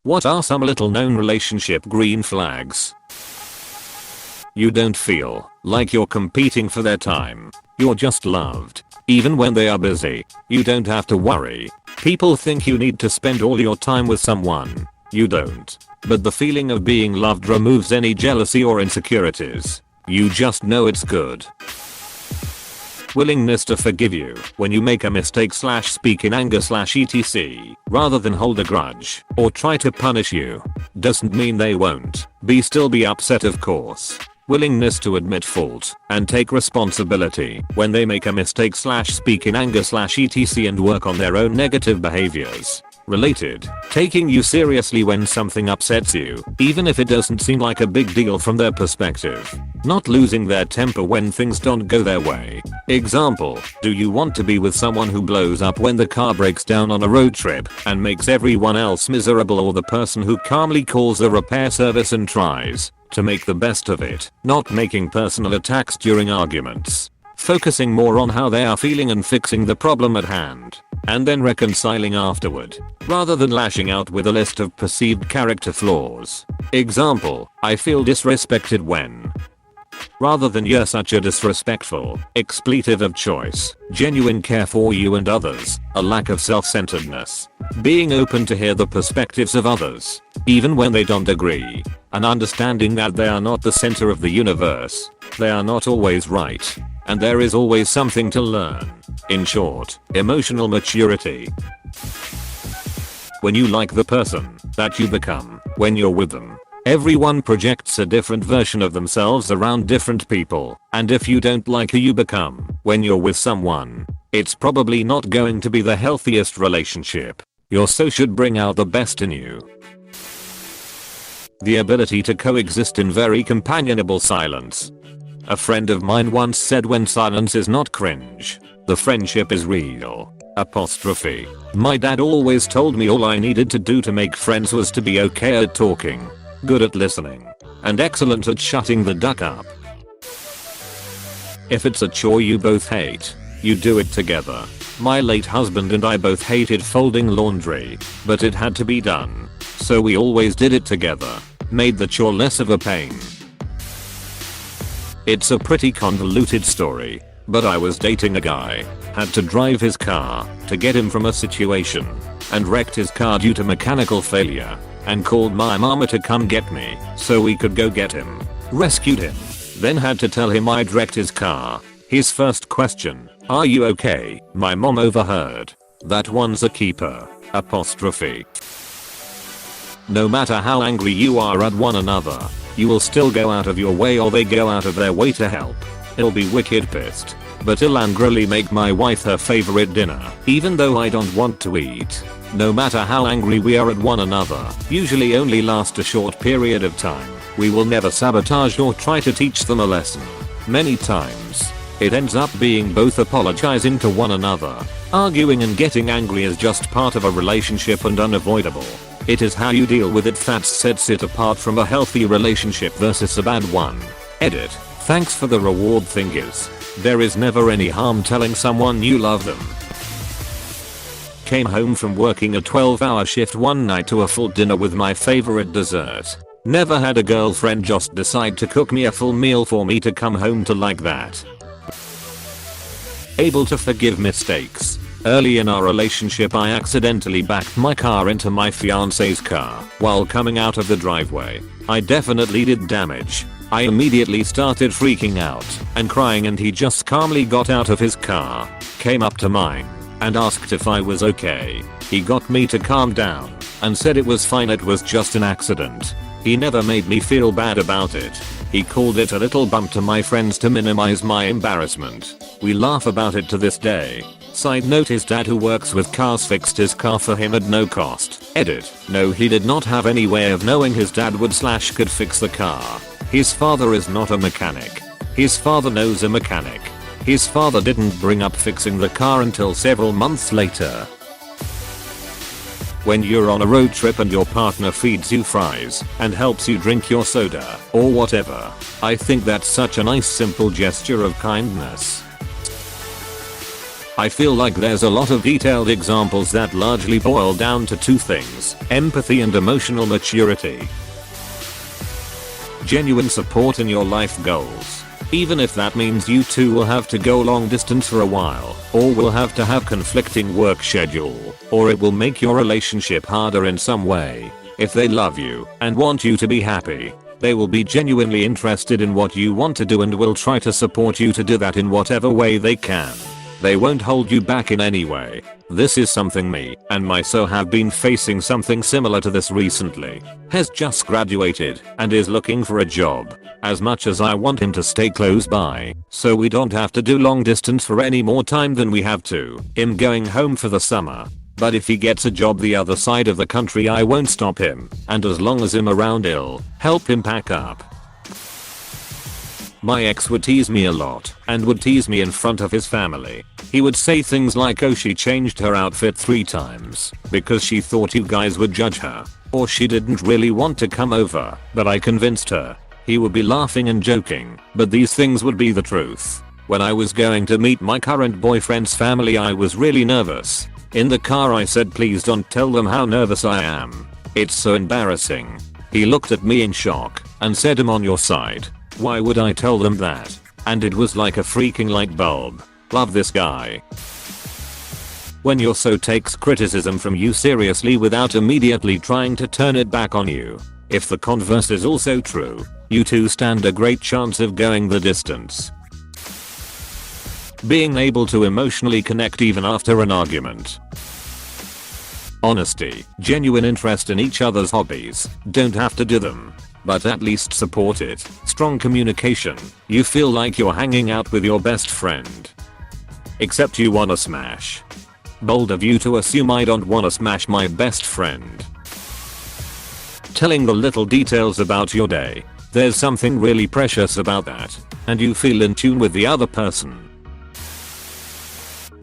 What are some little known relationship green flags? You don't feel like you're competing for their time. You're just loved. Even when they are busy, you don't have to worry. People think you need to spend all your time with someone. You don't. But the feeling of being loved removes any jealousy or insecurities. You just know it's good. Willingness to forgive you when you make a mistake / speak in anger / etc. rather than hold a grudge or try to punish you. Doesn't mean they won't still be upset, of course. Willingness to admit fault and take responsibility when they make a mistake / speak in anger / etc. and work on their own negative behaviors. Related, taking you seriously when something upsets you, even if it doesn't seem like a big deal from their perspective. Not losing their temper when things don't go their way. Example, do you want to be with someone who blows up when the car breaks down on a road trip and makes everyone else miserable, or the person who calmly calls a repair service and tries to make the best of it, not making personal attacks during arguments? Focusing more on how they are feeling and fixing the problem at hand, and then reconciling afterward, rather than lashing out with a list of perceived character flaws. Example, I feel disrespected when, rather than you're such a disrespectful, expletive of choice. Genuine care for you and others, a lack of self-centeredness. Being open to hear the perspectives of others, even when they don't agree, and understanding that they are not the center of the universe. They are not always right, and there is always something to learn. In short, emotional maturity. When you like the person that you become when you're with them. Everyone projects a different version of themselves around different people, and if you don't like who you become when you're with someone, it's probably not going to be the healthiest relationship. Your so should bring out the best in you. The ability to coexist in very companionable silence. A friend of mine once said, when silence is not cringe, the friendship is real. Apostrophe. My dad always told me all I needed to do to make friends was to be okay at talking, good at listening, and excellent at shutting the duck up. If it's a chore you both hate, you do it together. My late husband and I both hated folding laundry, but it had to be done, so we always did it together. Made the chore less of a pain. It's a pretty convoluted story, but I was dating a guy, had to drive his car to get him from a situation, and wrecked his car due to mechanical failure, and called my mama to come get me so we could go get him. Rescued him, then had to tell him I'd wrecked his car. His first question, "Are you okay?" My mom overheard. That one's a keeper. Apostrophe. No matter how angry you are at one another, you will still go out of your way, or they go out of their way to help. I'll be wicked pissed, but I'll angrily make my wife her favorite dinner, even though I don't want to eat. No matter how angry we are at one another, usually only last a short period of time. We will never sabotage or try to teach them a lesson. Many times, it ends up being both apologizing to one another. Arguing and getting angry is just part of a relationship and unavoidable. It is how you deal with it that sets it apart from a healthy relationship versus a bad one. Edit. Thanks for the reward thingies. There is never any harm telling someone you love them. Came home from working a 12-hour shift one night to a full dinner with my favorite dessert. Never had a girlfriend just decide to cook me a full meal for me to come home to like that. Able to forgive mistakes. Early in our relationship I accidentally backed my car into my fiance's car while coming out of the driveway. I definitely did damage. I immediately started freaking out and crying, and he just calmly got out of his car, came up to mine, and asked if I was okay. He got me to calm down and said it was fine, it was just an accident. He never made me feel bad about it. He called it a little bump to my friends to minimize my embarrassment. We laugh about it to this day. Side note, his dad, who works with cars, fixed his car for him at no cost. Edit. No, he did not have any way of knowing his dad would / could fix the car. His father is not a mechanic. His father knows a mechanic. His father didn't bring up fixing the car until several months later. When you're on a road trip and your partner feeds you fries and helps you drink your soda or whatever, I think that's such a nice simple gesture of kindness. I feel like there's a lot of detailed examples that largely boil down to two things: empathy and emotional maturity. Genuine support in your life goals. Even if that means you two will have to go long distance for a while, or will have to have conflicting work schedule, or it will make your relationship harder in some way. If they love you and want you to be happy, they will be genuinely interested in what you want to do and will try to support you to do that in whatever way they can. They won't hold you back in any way. This is something me and my so have been facing something similar to this recently. Has just graduated and is looking for a job. As much as I want him to stay close by, so we don't have to do long distance for any more time than we have to, him going home for the summer. But if he gets a job the other side of the country, I won't stop him, and as long as I'm around, I'll help him pack up. My ex would tease me a lot and would tease me in front of his family. He would say things like, oh, she changed her outfit 3 times because she thought you guys would judge her, or she didn't really want to come over, but I convinced her. He would be laughing and joking, but these things would be the truth. When I was going to meet my current boyfriend's family, I was really nervous. In the car I said, please don't tell them how nervous I am. It's so embarrassing. He looked at me in shock and said, I'm on your side. Why would I tell them that? And it was like a freaking light bulb. Love this guy. When your so takes criticism from you seriously without immediately trying to turn it back on you. If the converse is also true, you two stand a great chance of going the distance. Being able to emotionally connect even after an argument. Honesty, genuine interest in each other's hobbies. Don't have to do them, but at least support it. Strong communication. You feel like you're hanging out with your best friend. Except you wanna smash. Bold of you to assume I don't wanna smash my best friend. Telling the little details about your day. There's something really precious about that, and you feel in tune with the other person.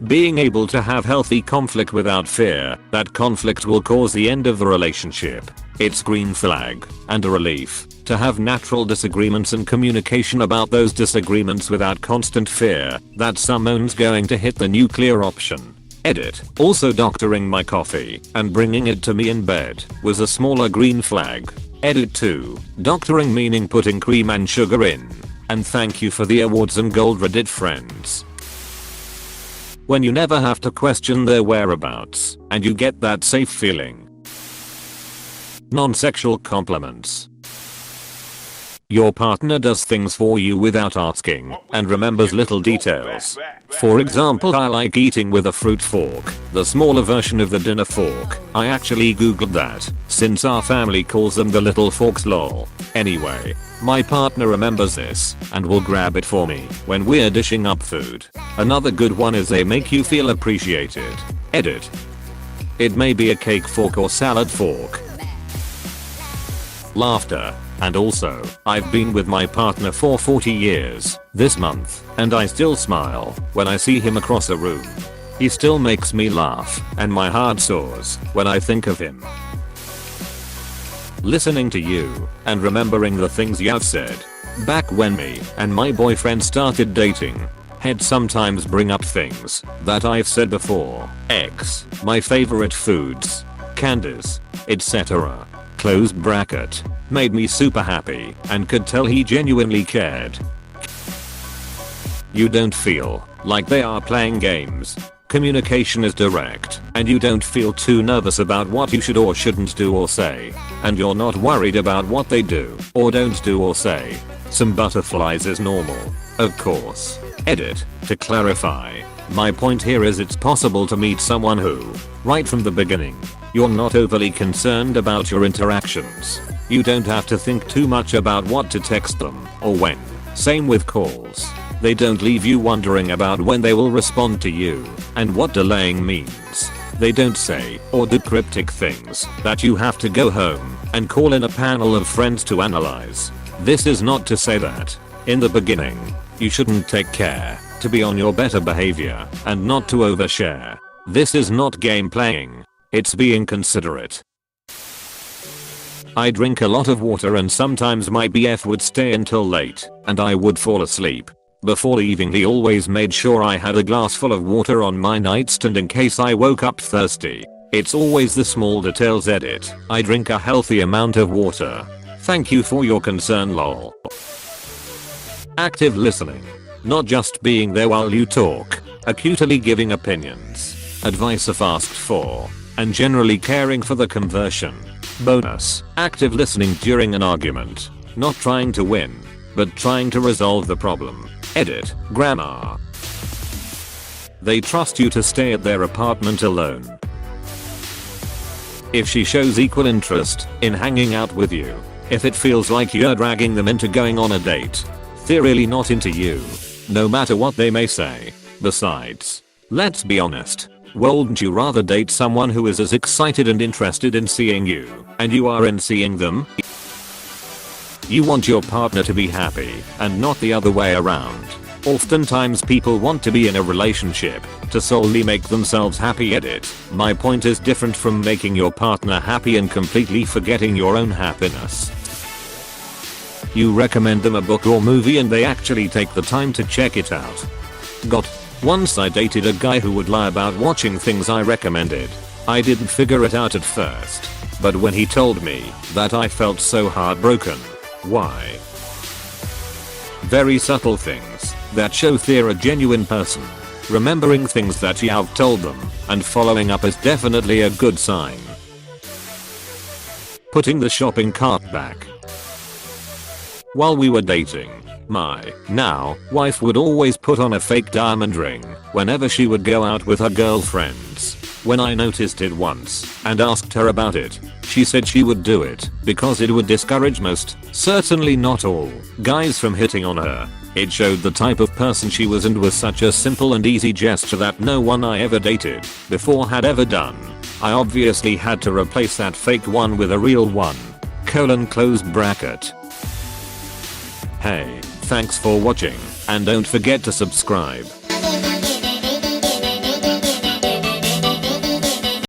Being able to have healthy conflict without fear that conflict will cause the end of the relationship. It's green flag and a relief to have natural disagreements and communication about those disagreements without constant fear that someone's going to hit the nuclear option. Edit. Also, doctoring my coffee and bringing it to me in bed was a smaller green flag. Edit 2. Doctoring meaning putting cream and sugar in. And thank you for the awards and gold Reddit friends. When you never have to question their whereabouts and you get that safe feeling. Non-sexual compliments. Your partner does things for you without asking and remembers little details. For example, I like eating with a fruit fork, the smaller version of the dinner fork. I actually googled that, since our family calls them the little forks lol. Anyway, my partner remembers this and will grab it for me when we're dishing up food. Another good one is they make you feel appreciated. Edit. It may be a cake fork or salad fork. Laughter. And also, I've been with my partner for 40 years this month, and I still smile when I see him across a room. He still makes me laugh, and my heart soars when I think of him. Listening to you and remembering the things you've said. Back when me and my boyfriend started dating, he'd sometimes bring up things that I've said before. X, my favorite foods, candies, etc. Close bracket. Made me super happy and could tell he genuinely cared. You don't feel like they are playing games. Communication is direct and you don't feel too nervous about what you should or shouldn't do or say. And you're not worried about what they do or don't do or say. Some butterflies is normal, of course. Edit. To clarify, my point here is it's possible to meet someone who, right from the beginning, you're not overly concerned about your interactions. You don't have to think too much about what to text them or when. Same with calls. They don't leave you wondering about when they will respond to you and what delaying means. They don't say or do cryptic things that you have to go home and call in a panel of friends to analyze. This is not to say that, in the beginning, you shouldn't take care to be on your better behavior and not to overshare. This is not game playing. It's being considerate. I drink a lot of water and sometimes my BF would stay until late and I would fall asleep. Before leaving he always made sure I had a glass full of water on my nightstand in case I woke up thirsty. It's always the small details edit. I drink a healthy amount of water. Thank you for your concern lol. Active listening. Not just being there while you talk. Acutely giving opinions. Advice if asked for. And generally caring for the conversion. Bonus. Active listening during an argument. Not trying to win, but trying to resolve the problem. Edit. Grammar. They trust you to stay at their apartment alone. If she shows equal interest in hanging out with you. If it feels like you're dragging them into going on a date. They're really not into you. No matter what they may say. Besides, let's be honest. Wouldn't you rather date someone who is as excited and interested in seeing you and you are in seeing them? You want your partner to be happy and not the other way around. Oftentimes people want to be in a relationship to solely make themselves happy. Edit. My point is different from making your partner happy and completely forgetting your own happiness. You recommend them a book or movie and they actually take the time to check it out. Once I dated a guy who would lie about watching things I recommended. I didn't figure it out at first. But when he told me that I felt so heartbroken. Why? Very subtle things that show they're a genuine person. Remembering things that you've told them and following up is definitely a good sign. Putting the shopping cart back. While we were dating, my now wife would always put on a fake diamond ring whenever she would go out with her girlfriends. When I noticed it once and asked her about it, she said she would do it because it would discourage most, certainly not all, guys from hitting on her. It showed the type of person she was and was such a simple and easy gesture that no one I ever dated before had ever done. I obviously had to replace that fake one with a real one. Close bracket. Hey, thanks for watching, and don't forget to subscribe.